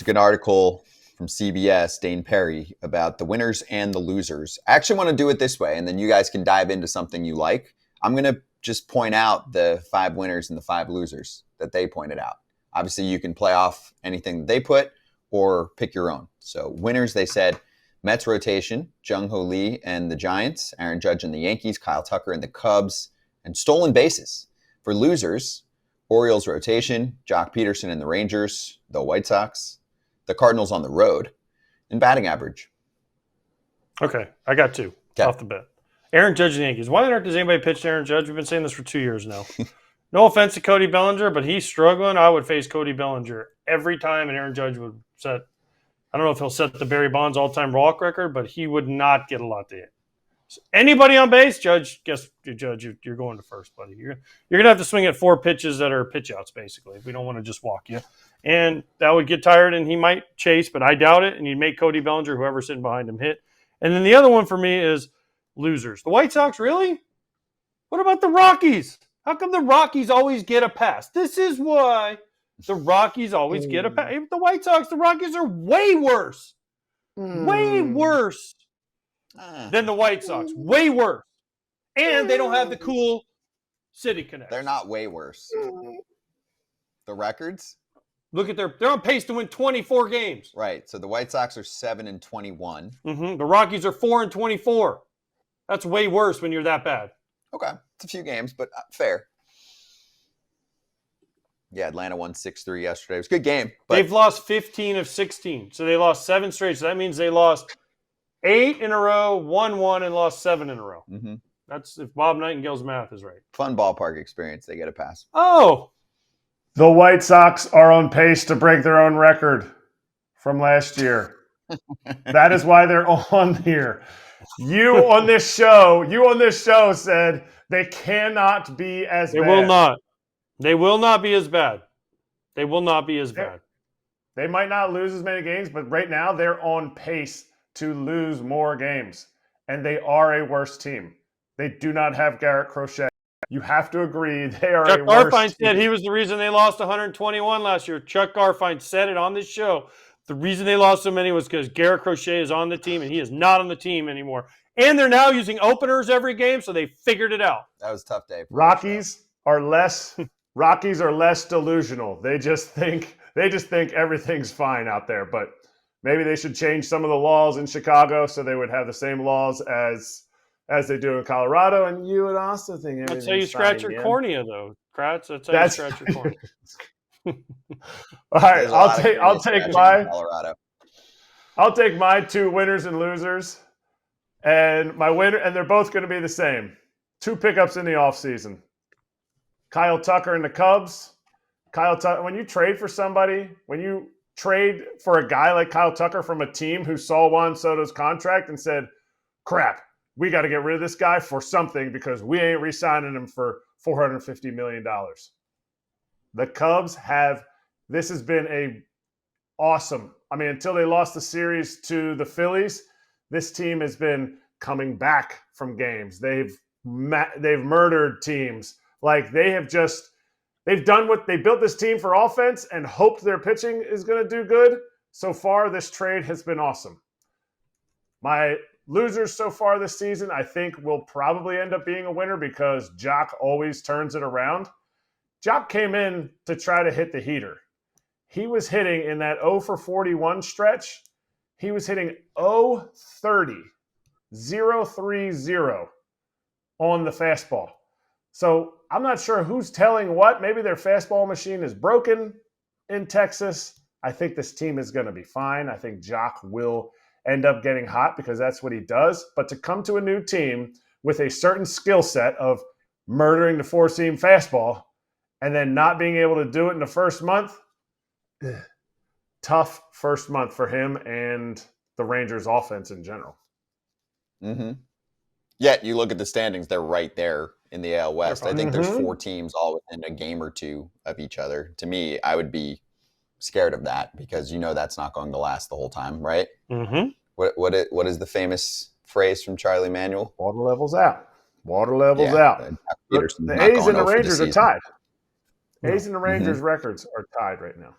a good article from CBS, Dane Perry, about the winners and the losers. I actually want to do it this way, and then you guys can dive into something you like. I'm going to just point out the 5 winners and the 5 losers that they pointed out. Obviously, you can play off anything that they put or pick your own. So winners, they said, Mets rotation, Jung Hoo Lee and the Giants, Aaron Judge and the Yankees, Kyle Tucker and the Cubs, and stolen bases. For losers, Orioles rotation, Jock Peterson and the Rangers, the White Sox, the Cardinals on the road, and batting average. Okay, I got 2 off the bat. Aaron Judge and the Yankees. Why on earth does anybody pitch to Aaron Judge? We've been saying this for 2 years now. No offense to Cody Bellinger, but he's struggling. I would face Cody Bellinger every time, and Aaron Judge would set – I don't know if he'll set the Barry Bonds all-time walk record, but he would not get a lot to hit. So anybody on base, Judge, you're going to first, buddy. You're going to have to swing at 4 pitches that are pitch-outs, basically, if we don't want to just walk you. And that would get tired, and he might chase, but I doubt it, and you'd make Cody Bellinger, whoever's sitting behind him, hit. And then the other one for me is losers. The White Sox, really? What about the Rockies? How come the Rockies always get a pass? This is why the Rockies always get a pass. The White Sox, the Rockies are way worse. Way worse than the White Sox. Way worse. And they don't have the cool city connection. They're not way worse. The records? Look at they're on pace to win 24 games. Right. So the White Sox are 7-21. The Rockies are 4-24. That's way worse when you're that bad. Okay. It's a few games, but fair. Yeah, Atlanta won 6-3 yesterday. It was a good game. But they've lost 15 of 16. So they lost 7 straight. So that means they lost 8 in a row, won 1, and lost 7 in a row. That's if Bob Nightingale's math is right. Fun ballpark experience. They get a pass. Oh. The White Sox are on pace to break their own record from last year. That is why they're on here. You on this show said they cannot be as bad. They will not. They will not be as bad. They will not be as bad. They might not lose as many games, but right now they're on pace to lose more games. And they are a worse team. They do not have Garrett Crochet. You have to agree they are Chuck a worse Garfien team. said he was the reason they lost 121 last year. Chuck Garfien said it on this show. The reason they lost so many was because Garrett Crochet is on the team, and he is not on the team anymore. And they're now using openers every game, so they figured it out. That was a tough day. Rockies are less delusional. They just think everything's fine out there. But maybe they should change some of the laws in Chicago so they would have the same laws as they do in Colorado. And you would also think everything's That's how you scratch your cornea, though, Kratz. That's how you scratch your cornea. All right, I'll take my 2 winners and losers. And my winner, and they're both going to be the same. 2 pickups in the offseason. Kyle Tucker and the Cubs. Kyle Tucker, when you trade for somebody, when you trade for a guy like Kyle Tucker from a team who saw Juan Soto's contract and said, crap, we got to get rid of this guy for something because we ain't re-signing him for $450 million. The Cubs this has been awesome. I mean, until they lost the series to the Phillies, this team has been coming back from games. They've murdered teams. Like they've built this team for offense and hoped their pitching is going to do good. So far, this trade has been awesome. My losers so far this season, I think, will probably end up being a winner because Jock always turns it around. Jock came in to try to hit the heater. He was hitting in that 0 for 41 stretch. He was hitting 0-30, 0-3-0 on the fastball. So I'm not sure who's telling what. Maybe their fastball machine is broken in Texas. I think this team is going to be fine. I think Jock will end up getting hot because that's what he does. But to come to a new team with a certain skill set of murdering the four-seam fastball and then not being able to do it in the first month, tough first month for him and the Rangers offense in general. Yet you look at the standings, they're right there in the AL West. I think there's 4 teams all within a game or 2 of each other. To me, I would be scared of that because that's not going to last the whole time, right? What is the famous phrase from Charlie Manuel? Water levels out. Water levels out. The A's and the Rangers are tied. A's and the Rangers records are tied right now.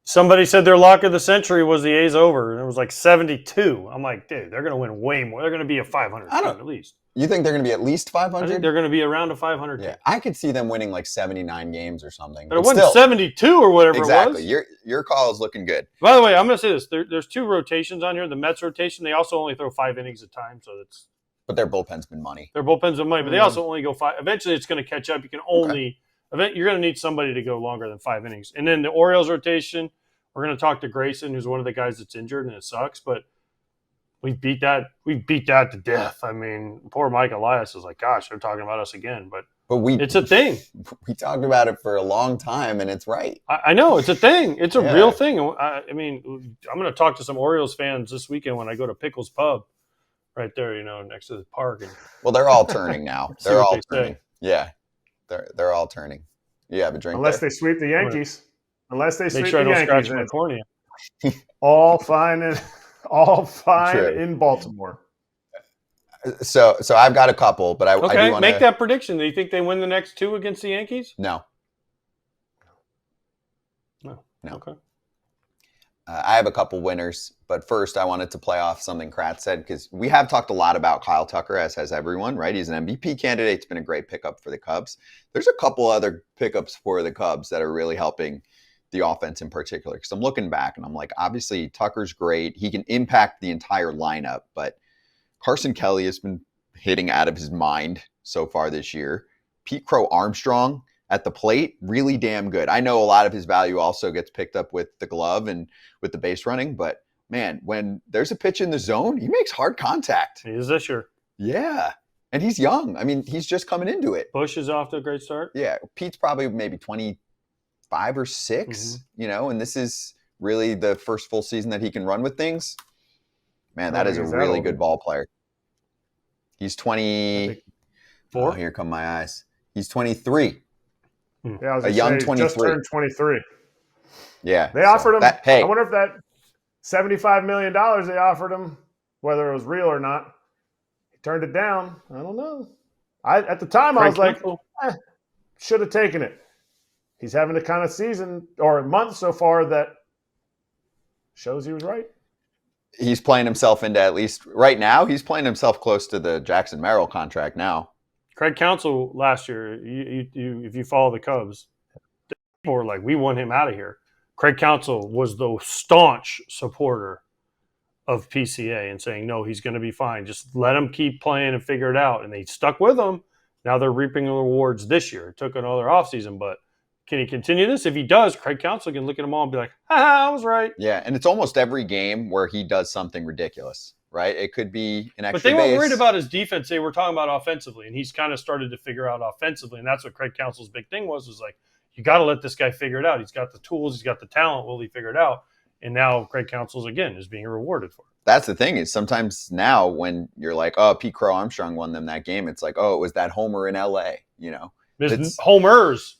Somebody said their lock of the century was the A's over, and it was like 72. I'm like, dude, they're going to win way more. They're going to be a 500 team at least. You think they're going to be at least 500? I think they're going to be around a 500 team. Yeah, I could see them winning like 79 games or something. But it wasn't 72 or whatever exactly. it was. Your call is looking good. By the way, I'm going to say this. There's 2 rotations on here. The Mets rotation, they also only throw 5 innings a time, so it's. But their bullpen's been money. Their bullpen's been money, but they also only go 5. Eventually, it's going to catch up. You can only you're going to need somebody to go longer than 5 innings. And then the Orioles rotation, we're going to talk to Grayson, who's one of the guys that's injured, and it sucks, but we beat that to death. I mean, poor Mike Elias is like, gosh, they're talking about us again, but it's a thing. We talked about it for a long time, and it's right. I know it's a thing. It's a real thing. I mean, I'm going to talk to some Orioles fans this weekend when I go to Pickles Pub, right there, next to the park. And well, they're all turning now. They're all turning. Say. Yeah, they're all turning. You have a drink unless there? they sweep the Yankees. Unless they sweep Make sure the I don't Yankees, scratch my cornea. all fine in Baltimore. So I've got a couple, but I do want to make that prediction. Do you think they win the next 2 against the Yankees? No. Okay. I have a couple winners, but first I wanted to play off something Kratz said because we have talked a lot about Kyle Tucker, as has everyone, right? He's an MVP candidate. It's been a great pickup for the Cubs. There's a couple other pickups for the Cubs that are really helping the offense in particular, because I'm looking back and I'm like, obviously Tucker's great. He can impact the entire lineup, but Carson Kelly has been hitting out of his mind so far this year. Pete Crow-Armstrong at the plate, really damn good. I know a lot of his value also gets picked up with the glove and with the base running, but man, when there's a pitch in the zone, he makes hard contact. He is this year. Yeah. And he's young. I mean, he's just coming into it. Bush is off to a great start. Yeah. Pete's probably maybe 25 or 6, and this is really the first full season that he can run with things. Man, that is a really good ball player. He's 24. Oh, here come my eyes. He's 23. Yeah, I was a young 23. Just turned 23. Yeah. They offered him. Hey, I wonder if that $75 million they offered him, whether it was real or not, he turned it down. I don't know. At the time, I was like, should have taken it. He's having the kind of season or month so far that shows he was right. He's playing himself into, at least right now, he's playing himself close to the Jackson Merrill contract now. Craig Counsell last year, if you follow the Cubs, people were like, we want him out of here. Craig Counsell was the staunch supporter of PCA and saying, no, he's going to be fine. Just let him keep playing and figure it out. And they stuck with him. Now they're reaping the rewards this year. It took another offseason, but can he continue this? If he does, Craig Counsell can look at them all and be like, I was right. Yeah, and it's almost every game where he does something ridiculous, right? It could be an extra But they base. weren't worried about his defense. They were talking about offensively, and he's kind of started to figure out offensively, and that's what Craig Counsell's big thing was like, you got to let this guy figure it out. He's got the tools. He's got the talent. Will he figure it out? And now Craig Counsell's, again, is being rewarded for it. That's the thing is sometimes now when you're like, oh, Pete Crow-Armstrong won them that game, it's like, oh, it was that homer in L.A., It's homers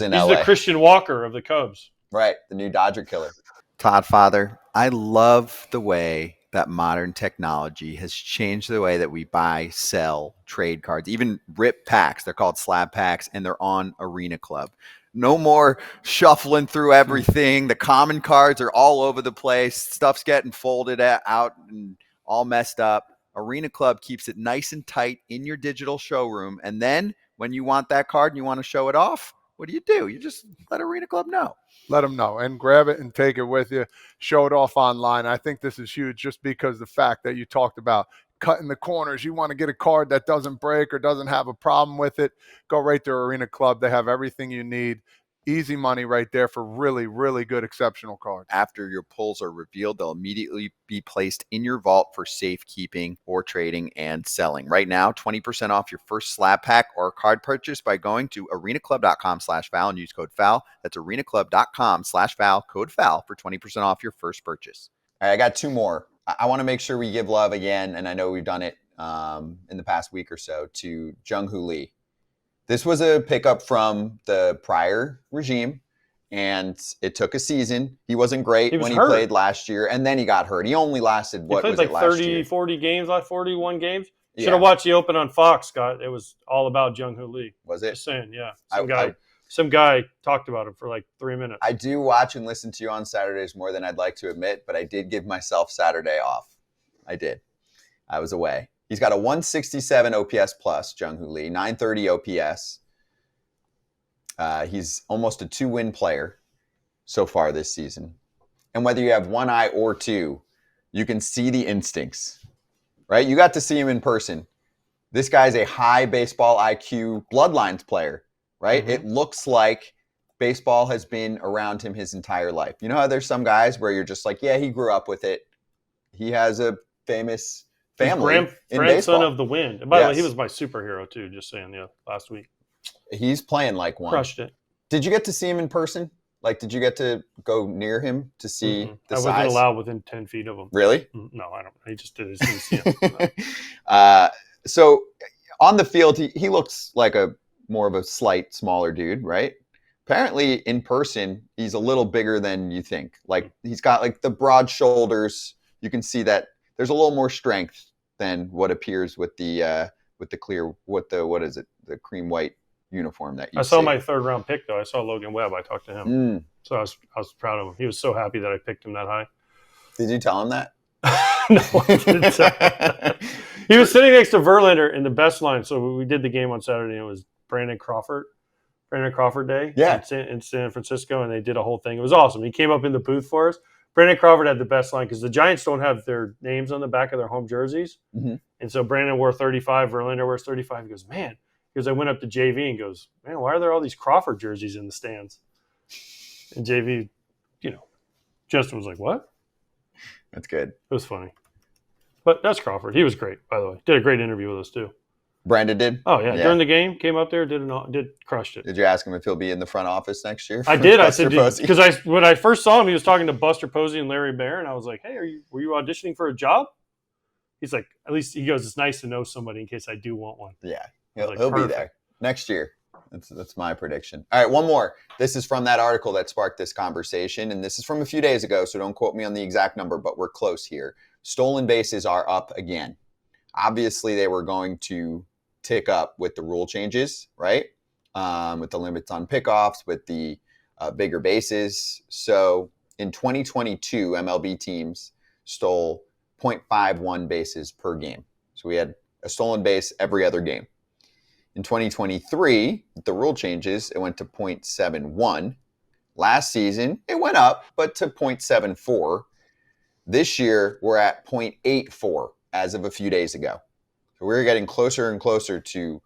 in He's LA. He's the Christian Walker of the Cubs. Right, the new Dodger killer. Todd Father, I love the way that modern technology has changed the way that we buy, sell, trade cards, even rip packs. They're called slab packs, and they're on Arena Club. No more shuffling through everything. The common cards are all over the place. Stuff's getting folded out and all messed up. Arena Club keeps it nice and tight in your digital showroom, and then when you want that card and you want to show it off, what do? You just let Arena Club know. Let them know and grab it and take it with you. Show it off online. I think this is huge just because the fact that you talked about cutting the corners. You want to get a card that doesn't break or doesn't have a problem with it, go right to Arena Club. They have everything you need. Easy money right there for really, really good, exceptional cards. After your pulls are revealed, they'll immediately be placed in your vault for safekeeping or trading and selling. Right now, 20% off your first slab pack or card purchase by going to arenaclub.com/foul and use code FOUL. That's arenaclub.com/foul, code FOUL for 20% off your first purchase. All right, I got 2 more. I want to make sure we give love again, and I know we've done it in the past week or so, to Jung Hoo Lee. This was a pickup from the prior regime, and it took a season. He wasn't great when he played last year, and then he got hurt. He only lasted, what was it, last year? 30, 40 games, like 41 games. Should have watched the Open on Fox, Scott. It was all about Jung Hoo Lee. Was it? Just saying, yeah. some guy talked about him for like 3 minutes. I do watch and listen to you on Saturdays more than I'd like to admit, but I did give myself Saturday off. I did. I was away. He's got a 167 OPS plus, Jung Hoo Lee, 930 OPS. He's almost a 2-win player so far this season. And whether you have one eye or two, you can see the instincts, right? You got to see him in person. This guy's a high baseball IQ bloodlines player, right? Mm-hmm. It looks like baseball has been around him his entire life. You know how there's some guys where you're just like, yeah, he grew up with it. He has a famous family in grandson baseball. Of the Wind. And by the way, he was my superhero too, just saying, last week. He's playing like one. Crushed it. Did you get to see him in person? Like, did you get to go near him to see the size? I wasn't allowed within 10 feet of him. Really? No, I don't. He just did his see him. So on the field, he looks like more of a slight, smaller dude, right? Apparently, in person, he's a little bigger than you think. Like, he's got like the broad shoulders. You can see that there's a little more strength than what appears with the clear, what is it? The cream white uniform that you I saw my 3rd round pick though. I saw Logan Webb. I talked to him. So I was proud of him. He was so happy that I picked him that high. Did you tell him that? No, I didn't tell him. He was sitting next to Verlander in the best line. So we did the game on Saturday and it was Brandon Crawford Day in San Francisco, and they did a whole thing. It was awesome. He came up in the booth for us. Brandon Crawford had the best line because the Giants don't have their names on the back of their home jerseys. Mm-hmm. And so Brandon wore 35, Verlander wears 35. He goes, man, because I went up to JV and goes, man, why are there all these Crawford jerseys in the stands? And JV, Justin was like, what? That's good. It was funny. But that's Crawford. He was great, by the way. Did a great interview with us, too. Brandon did? Oh, yeah. During the game, came up there, crushed it. Did you ask him if he'll be in the front office next year? I did. I said, because when I first saw him, he was talking to Buster Posey and Larry Baer, and I was like, hey, were you auditioning for a job? He's like, at least he goes, it's nice to know somebody in case I do want one. Yeah, he'll be there next year. That's my prediction. All right, one more. This is from that article that sparked this conversation, and this is from a few days ago, so don't quote me on the exact number, but we're close here. Stolen bases are up again. Obviously, they were going to tick up with the rule changes, right? With the limits on pickoffs, with the bigger bases. So in 2022, MLB teams stole 0.51 bases per game. So we had a stolen base every other game. In 2023, with the rule changes, it went to 0.71. Last season, it went up, but to 0.74. This year, we're at 0.84 as of a few days ago. So we're getting closer and closer to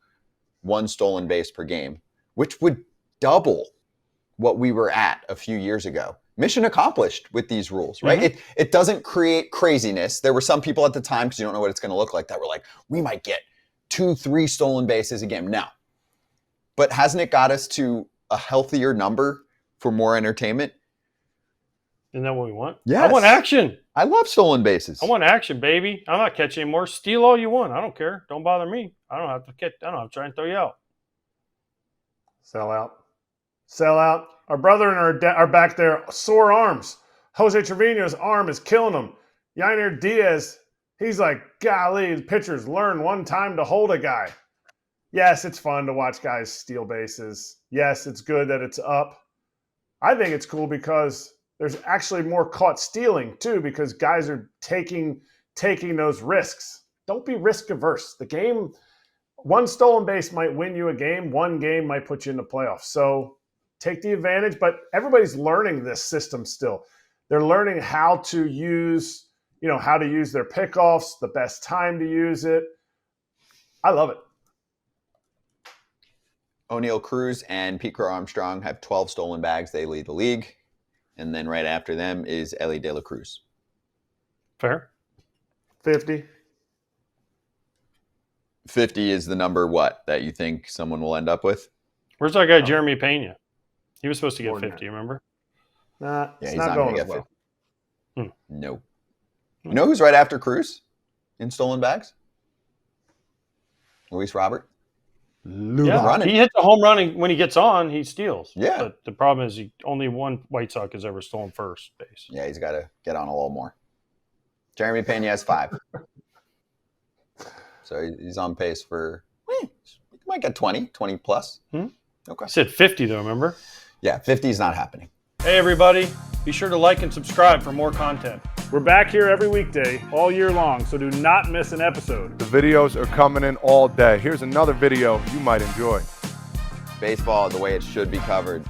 one stolen base per game, which would double what we were at a few years ago. Mission accomplished with these rules, right? Mm-hmm. It doesn't create craziness. There were some people at the time, because you don't know what it's going to look like, that were like, we might get 2-3 stolen bases a game. No. But hasn't it got us to a healthier number for more entertainment? Isn't that what we want? Yes. I want action. I love stolen bases. I want action, baby. I'm not catching anymore. Steal all you want. I don't care. Don't bother me. I don't have to try and throw you out. Sell out. Our brother and our back there, sore arms. Jose Trevino's arm is killing him. Yainer Diaz, he's like, golly, the pitchers learn one time to hold a guy. Yes, it's fun to watch guys steal bases. Yes, it's good that it's up. I think it's cool because there's actually more caught stealing too, because guys are taking those risks. Don't be risk averse. The game, one stolen base might win you a game. One game might put you in the playoffs. So take the advantage, but everybody's learning this system still. They're learning how to use their pickoffs, the best time to use it. I love it. O'Neal Cruz and Pete Crow-Armstrong have 12 stolen bags. They lead the league. And then right after them is Ellie De La Cruz. Fair. 50. 50 is the number that you think someone will end up with? Where's that guy, Jeremy Pena? He was supposed to get 50, remember? Nah, yeah, he's not going to as well. 50. No. You know who's right after Cruz in stolen bags? Luis Robert. Yeah, he hits a home run when he gets on, he steals. Yeah. But the problem is only one White Sox has ever stolen first base. Yeah, he's got to get on a little more. Jeremy Pena has 5. So he's on pace for, he might get 20 plus. Okay. I said 50 though, remember? Yeah, 50 is not happening. Hey everybody, be sure to like and subscribe for more content. We're back here every weekday, all year long, so do not miss an episode. The videos are coming in all day. Here's another video you might enjoy. Baseball the way it should be covered.